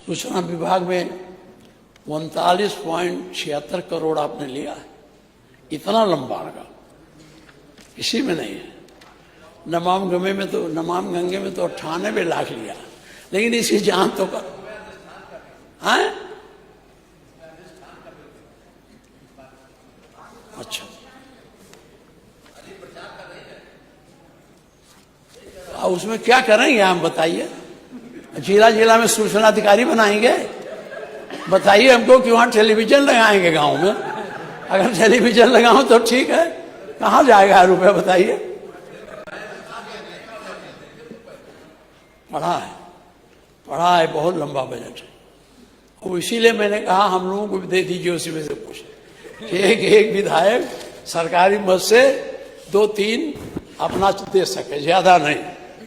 सूचना विभाग में 39.76 करोड़ आपने लिया है। इतना लंबा रहा, किसी में नहीं है। नमाम गंगे में तो 98 लाख लिया, लेकिन इसकी जान तो कर है। अच्छा, उसमें क्या करेंगे हम बताइए? जिला जिला में सूचना अधिकारी बनाएंगे? बताइए हमको कि वहां टेलीविजन लगाएंगे गांव में? अगर टेलीविजन लगाऊं तो ठीक है, कहां जाएगा रुपया बताइए? पढ़ा है बहुत लंबा बजट है, और इसीलिए मैंने कहा हम लोगों को भी दे दीजिए उसी में से कुछ। एक विधायक सरकारी मद से 2-3 अपना दे सके, ज्यादा नहीं।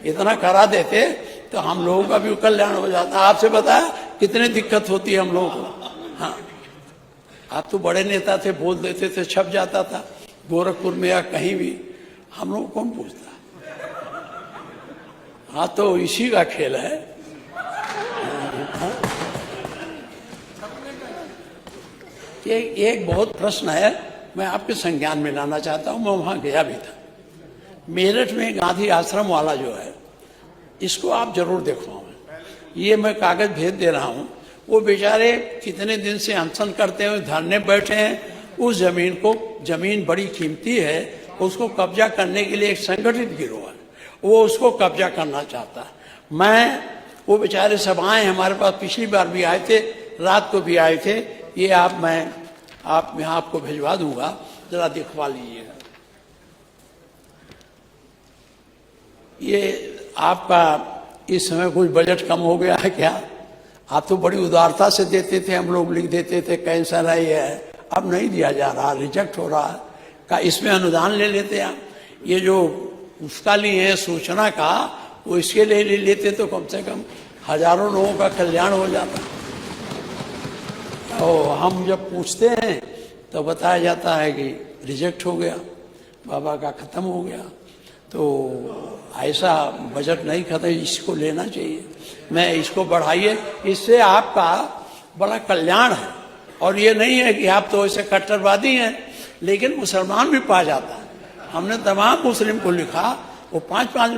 इतना करा देते तो हम लोगों का भी कल्याण हो जाता। आपसे बताया कितनी दिक्कत होती है हम लोगों को। हाँ, आप तो बड़े नेता थे, बोल देते थे, छप जाता था गोरखपुर में या कहीं भी। हम लोग कौन पूछता? हाँ, तो इसी का खेल है। एक बहुत प्रश्न है, मैं आपके संज्ञान में लाना चाहता हूं। मैं वहां गया भी था। मेरठ में गांधी आश्रम वाला जो है, इसको आप जरूर देखवाओ। ये मैं कागज भेज दे रहा हूं। वो बेचारे कितने दिन से अनशन करते हुए धरने बैठे हैं। उस जमीन को, जमीन बड़ी कीमती है, उसको कब्जा करने के लिए एक संगठित गिरोह है, वो उसको कब्जा करना चाहता है। वो बेचारे सब आए हमारे पास, पिछली बार भी आए थे, रात को भी आए थे। ये मैं आपको भिजवा दूंगा, जरा दिखवा लीजिएगा। ये आपका इस समय कुछ बजट कम हो गया है क्या? आप तो बड़ी उदारता से देते थे, हम लोग लिख देते थे कैंसर है, ये है। अब नहीं दिया जा रहा, रिजेक्ट हो रहा है। का इसमें अनुदान ले लेते आप। ये जो उसका लिए है सूचना का, वो इसके लिए ले लेते तो कम से कम हजारों लोगों का कल्याण हो जाता। और हम जब पूछते हैं तो बताया जाता है कि रिजेक्ट हो गया, बाबा का खत्म हो गया। तो ऐसा बजट नहीं खत्म, इसको लेना चाहिए। मैं इसको बढ़ाइए, इससे आपका बड़ा कल्याण है। और ये नहीं है कि आप तो ऐसे कट्टरवादी हैं, लेकिन मुसलमान भी पा जाता है। हमने तमाम मुस्लिम को लिखा, वो 5-5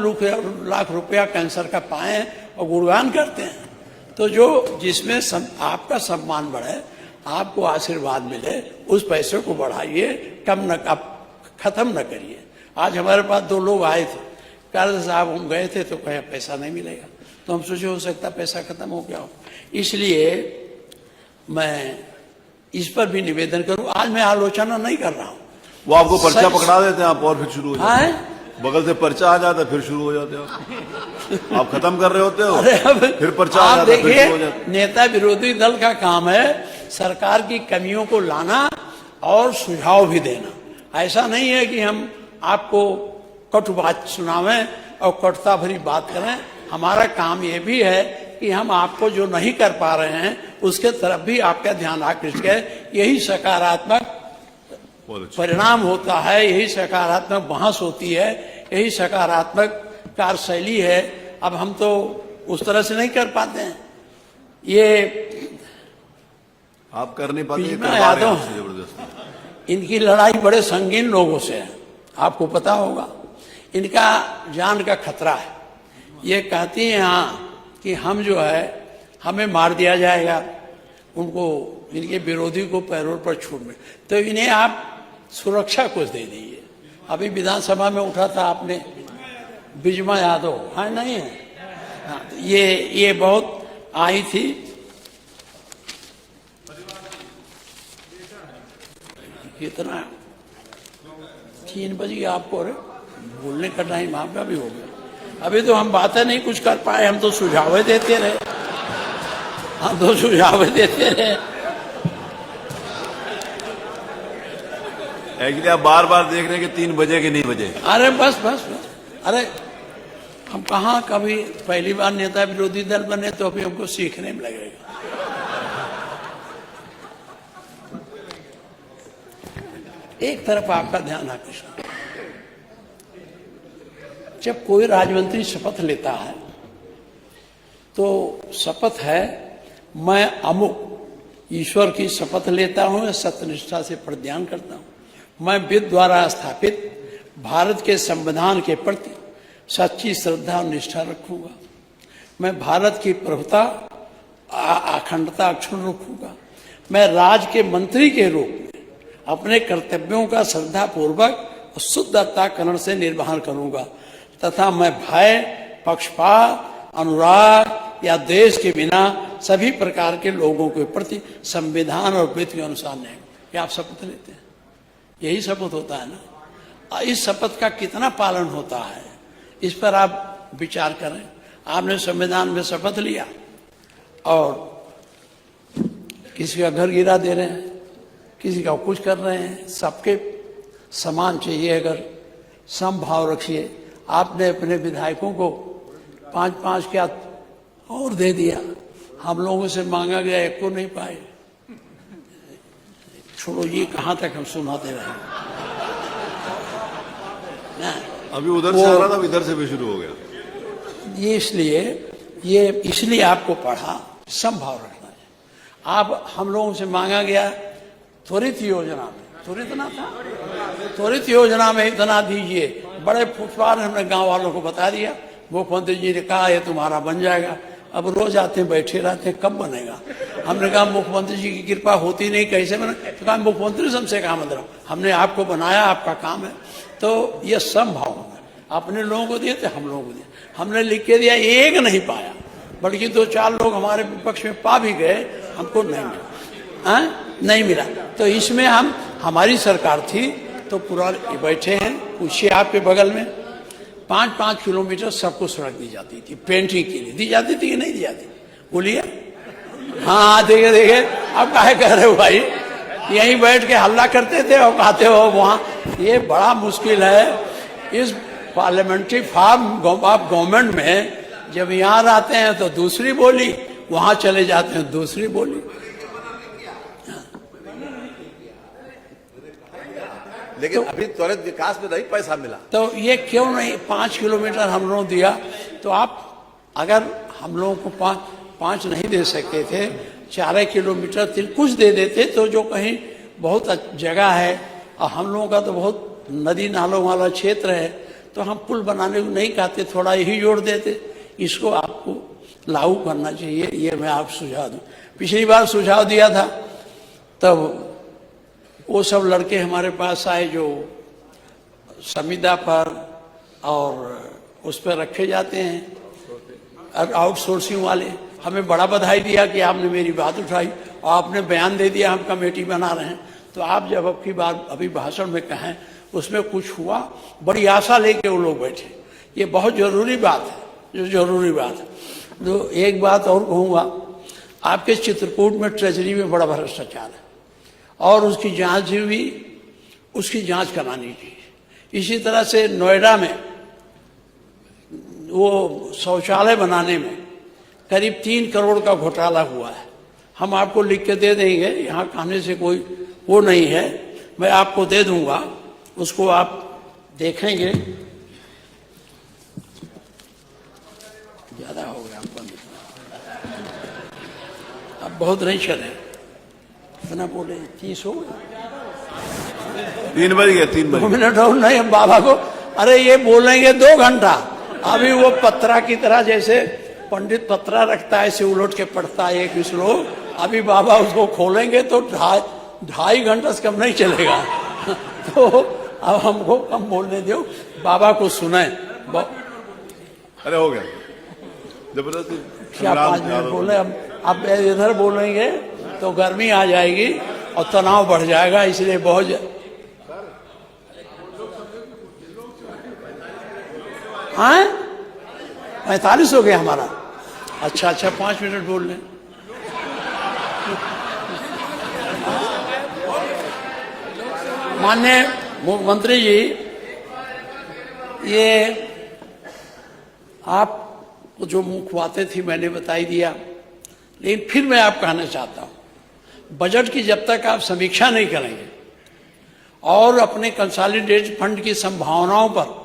लाख रुपया कैंसर का पाए और गुणगान करते हैं। तो जो जिसमें आपका सम्मान बढ़े, आपको आशीर्वाद मिले, उस पैसे को बढ़ाइए, कम न खत्म न करिए। आज हमारे पास 2 लोग आए थे, कल साहब हम गए थे तो कहीं पैसा नहीं मिलेगा, तो हम सोचे हो सकता पैसा खत्म हो गया हो। इसलिए मैं इस पर भी निवेदन करूं। आज मैं आलोचना नहीं कर रहा हूं। वो आपको पर्चा पकड़ा देते हैं आप, और फिर शुरू हो जाते हैं। बगल से पर्चा आ जाता है, फिर शुरू हो जाते हो। आप खत्म कर रहे होते हो, फिर पर्चा आ जाता है, फिर शुरू हो जाता है। नेता विरोधी दल का काम है सरकार की कमियों को लाना और सुझाव भी देना। ऐसा नहीं है कि हम आपको कटु बात सुनावें और कटुता भरी बात करें। हमारा काम ये भी है कि हम आपको जो नहीं कर पा रहे हैं उसके तरफ भी आपका ध्यान आकृष्ट करें। यही सकारात्मक परिणाम होता है, यही सकारात्मक बहस होती है, यही सकारात्मक कार्यशैली है। अब हम तो उस तरह से नहीं कर पाते हैं। ये आप कर नहीं पाते, जबरदस्ती। इनकी लड़ाई बड़े संगीन लोगों से है, आपको पता होगा। इनका जान का खतरा है। ये कहती हैं हाँ कि हम जो है, हमें मार दिया जाएगा, उनको, इनके विरोधी को पैरोल पर छूट मिले, तो इन्हें आप सुरक्षा कुछ दे दीजिए। अभी विधानसभा में उठा था आपने, बिजमा यादव, हाँ नहीं है, हाँ, ये बहुत आई थी। कितना 3 बजे आपको, अरे बोलने का टाइम आपका भी हो गया। अभी तो हम बातें नहीं कुछ कर पाए, हम तो सुझाव देते रहे, एक्चुअली आप बार बार देख रहे हैं कि 3 बजे कि नहीं बजे। अरे बस। अरे हम कहाँ कभी पहली बार नेता विरोधी दल बने, तो अभी हमको सीखने में लगेगा। एक तरफ आपका ध्यान आकर्षण, जब कोई राजमंत्री शपथ लेता है तो शपथ है मैं अमुक ईश्वर की शपथ लेता हूं या सत्यनिष्ठा से प्रतिज्ञान करता हूं। मैं विधि द्वारा स्थापित भारत के संविधान के प्रति सच्ची श्रद्धा और निष्ठा रखूंगा। मैं भारत की प्रभुता अखंडता अक्षुण्ण रखूंगा। मैं राज के मंत्री के रूप में अपने कर्तव्यों का श्रद्धा पूर्वक और शुद्ध अंतःकरण से निर्वहन करूंगा तथा मैं भय, पक्षपात, अनुराग या देश के बिना सभी प्रकार के लोगों के प्रति संविधान और विधि के अनुसार नहीं। ये आप शपथ लेते हैं, यही शपथ होता है ना। इस शपथ का कितना पालन होता है इस पर आप विचार करें। आपने संविधान में शपथ लिया और किसी का घर गिरा दे रहे हैं, किसी का कुछ कर रहे हैं, सबके समान चाहिए। अगर समभाव रखिए। आपने अपने विधायकों को 5-5 क्या और दे दिया, हम लोगों से मांगा गया एक को नहीं पाए। छोड़ो, ये कहाँ तक हम सुनाते रहे ना। अभी उधर से आ रहा था, इधर से भी शुरू हो गया। ये इसलिए आपको पढ़ा समभाव रखना है। आप हम लोगों से मांगा गया त्वरित योजना में, त्वरित ना था, त्वरित योजना में इतना दीजिए। बड़े फुटवार हमने गांव वालों को बता दिया। मुख्यमंत्री जी ने कहा ये तुम्हारा बन जाएगा। अब रोज आते हैं, बैठे रहते हैं, कब बनेगा। हमने कहा मुख्यमंत्री जी की कृपा होती नहीं, कैसे बने। तो कहा मुख्यमंत्री हमसे कहा मतलब, हमने आपको बनाया, आपका काम है। तो ये समभाव है। अपने लोगों को दिए थे, हम लोगों को दिए। हमने लिख के दिया, एक नहीं पाया, बल्कि 2-4 लोग हमारे विपक्ष में पा भी गए, हमको नहीं मिला, नहीं मिला। तो इसमें हमारी सरकार थी तो पूरा बैठे हैं। पूछिए आपके बगल में 5-5 किलोमीटर सबको सड़क दी जाती थी, पेंटिंग के लिए दी जाती थी कि नहीं दी जाती, बोलिए। हाँ देखे अब काहे कह रहे हो भाई, यहीं बैठ के हल्ला करते थे और कहते हो वहाँ। ये बड़ा मुश्किल है इस पार्लियामेंट्री फॉर्म ऑफ गवर्नमेंट में। जब यहाँ आते हैं तो दूसरी बोली, वहां चले जाते हैं दूसरी बोली। लेकिन तो, अभी त्वरित विकास में नहीं पैसा मिला, तो ये क्यों नहीं 5 किलोमीटर हम लोगों दिया। तो आप अगर हम लोगों को 5 नहीं दे सकते थे, 4 किलोमीटर कुछ दे देते, तो जो कहीं बहुत जगह है और हम लोगों का तो बहुत नदी नालों वाला क्षेत्र है, तो हम पुल बनाने को नहीं कहते, थोड़ा यही जोड़ देते। इसको आपको लागू करना चाहिए, ये मैं आप सुझाव दूं। पिछली बार सुझाव दिया था तब वो सब लड़के हमारे पास आए जो संविदा पर और उस पर रखे जाते हैं आउटसोर्सिंग वाले। हमें बड़ा बधाई दिया कि आपने मेरी बात उठाई और आपने बयान दे दिया हम कमेटी बना रहे हैं। तो आप जब अब की बार अभी भाषण में कहें उसमें कुछ हुआ, बड़ी आशा लेके वो लोग बैठे। ये बहुत जरूरी बात है, जो जरूरी बात है। तो एक बात और कहूँगा, आपके चित्रकूट में ट्रेजरी में बड़ा भ्रष्टाचार है और उसकी जांच हुई, उसकी जांच करानी चाहिए। इसी तरह से नोएडा में वो शौचालय बनाने में करीब 3 करोड़ का घोटाला हुआ है। हम आपको लिख के दे देंगे, यहाँ कहने से कोई वो नहीं है, मैं आपको दे दूंगा, उसको आप देखेंगे। ज्यादा हो गया आपको, अब बहुत नहीं चले, इतना बोले 30 हो गए, 3 बज गए, 3 बज 2 मिनट और नहीं। हम बाबा को अरे ये बोलेंगे 2 घंटा। अभी वो पत्रा की तरह, जैसे पंडित पत्रा रखता है ऐसे उलट के पढ़ता है एक श्लोक, अभी बाबा उसको खोलेंगे तो 2.5 घंटा से कम नहीं चलेगा। तो अब हमको कम बोलने दो, बाबा को सुने। अरे हो गया जबरदस्ती, क्या 5 मिनट बोले। अब इधर बोलेंगे तो गर्मी आ जाएगी और तनाव बढ़ जाएगा, इसलिए बहुत। हाँ 45 हो गया हमारा। अच्छा 5 मिनट बोल लें। माननीय मुख्यमंत्री जी, ये आप जो मुख्य बातें थी मैंने बताई दिया, लेकिन फिर मैं आप कहना चाहता हूं, बजट की जब तक आप समीक्षा नहीं करेंगे और अपने कंसोलिडेटेड फंड की संभावनाओं पर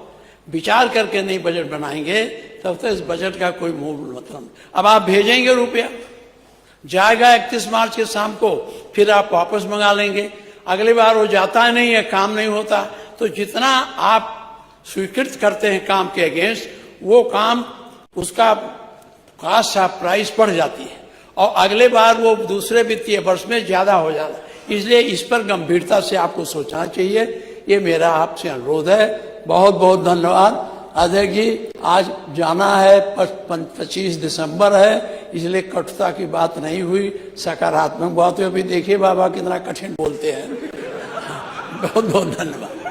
विचार करके नहीं बजट बनाएंगे, तब तक इस बजट का कोई मूल मतलब नहीं। अब आप भेजेंगे रुपया, जाएगा 31 मार्च के शाम को, फिर आप वापस मंगा लेंगे। अगली बार वो जाता नहीं है, काम नहीं होता, तो जितना आप स्वीकृत करते हैं काम के अगेंस्ट, वो काम उसका कास्ट ऑफ प्राइस बढ़ जाती है और अगले बार वो दूसरे वित्तीय वर्ष में ज्यादा हो जाता है। इसलिए इस पर गंभीरता से आपको सोचना चाहिए। ये मेरा आपसे अनुरोध है। बहुत बहुत धन्यवाद। अध्यक्ष जी, आज जाना है, 25 दिसंबर है, इसलिए कटुता की बात नहीं हुई, सकारात्मक बात हुई। अभी देखिए बाबा कितना कठिन बोलते हैं। बहुत बहुत धन्यवाद।